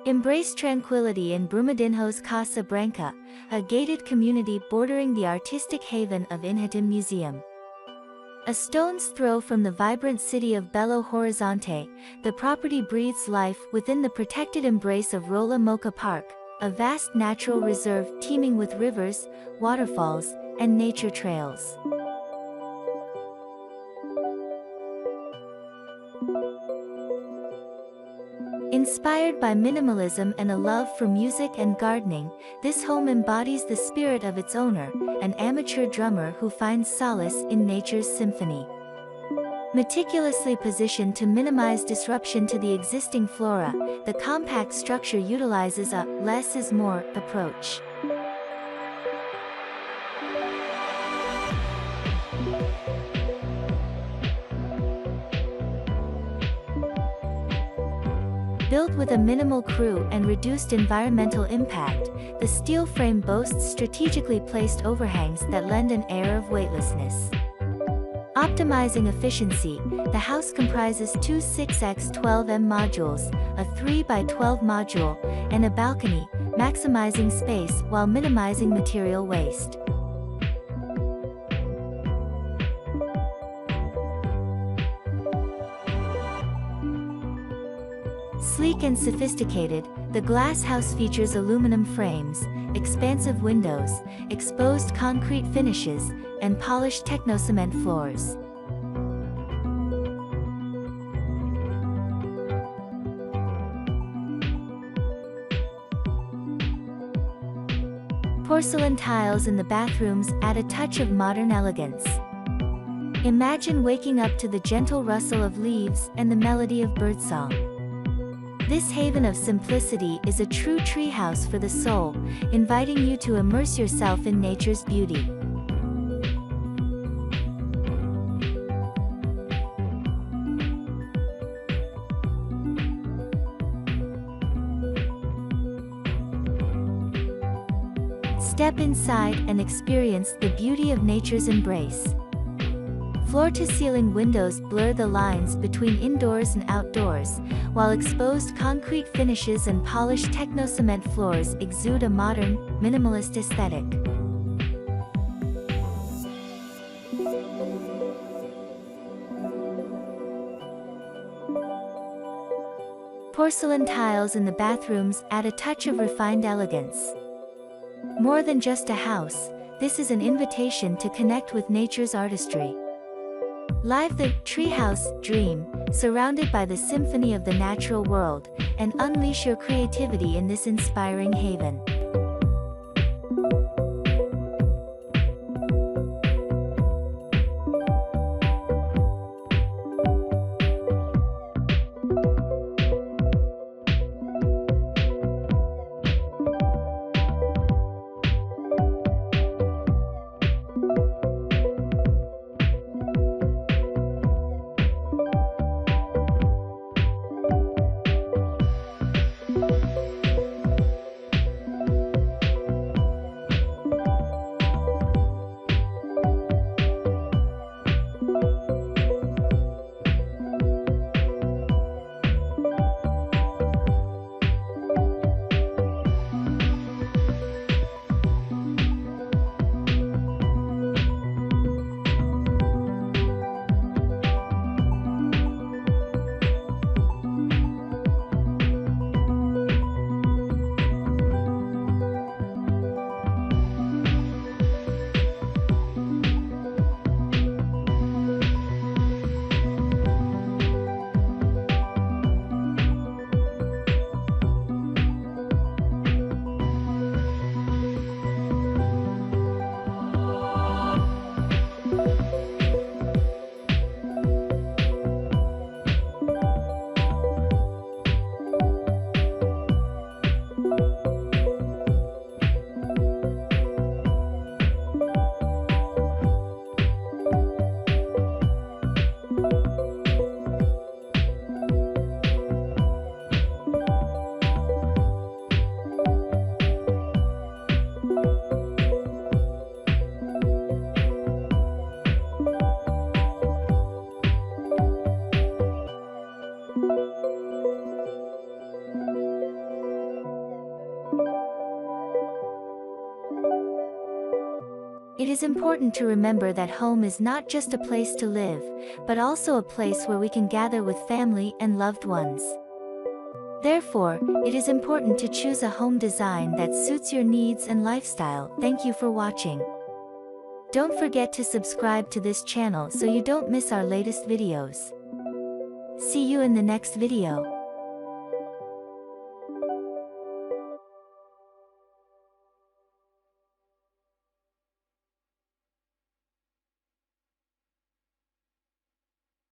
Embrace tranquility in Brumadinho's Casa Branca, a gated community bordering the artistic haven of Inhotim Museum. A stone's throw from the vibrant city of Belo Horizonte, the property breathes life within the protected embrace of Rola Moça Park, a vast natural reserve teeming with rivers, waterfalls, and nature trails. Inspired by minimalism and a love for music and gardening, this home embodies the spirit of its owner, an amateur drummer who finds solace in nature's symphony. Meticulously positioned to minimize disruption to the existing flora, the compact structure utilizes a less is more approach. Built with a minimal crew and reduced environmental impact, the steel frame boasts strategically placed overhangs that lend an air of weightlessness. Optimizing efficiency, the house comprises two 6x12m modules, a 3x12 module, and a balcony, maximizing space while minimizing material waste. Sleek and sophisticated, the glass house features aluminum frames, expansive windows, exposed concrete finishes, and polished techno-cement floors. Porcelain tiles in the bathrooms add a touch of modern elegance. Imagine waking up to the gentle rustle of leaves and the melody of birdsong. This haven of simplicity is a true treehouse for the soul, inviting you to immerse yourself in nature's beauty. Step inside and experience the beauty of nature's embrace. Floor-to-ceiling windows blur the lines between indoors and outdoors, while exposed concrete finishes and polished techno-cement floors exude a modern, minimalist aesthetic. Porcelain tiles in the bathrooms add a touch of refined elegance. More than just a house, this is an invitation to connect with nature's artistry. Live the treehouse dream, surrounded by the symphony of the natural world, and unleash your creativity in this inspiring haven. is important to remember that home is not just a place to live, but also a place where we can gather with family and loved ones. Therefore, it is important to choose a home design that suits your needs and lifestyle. Thank you for watching. Don't forget to subscribe to this channel so you don't miss our latest videos. See you in the next video.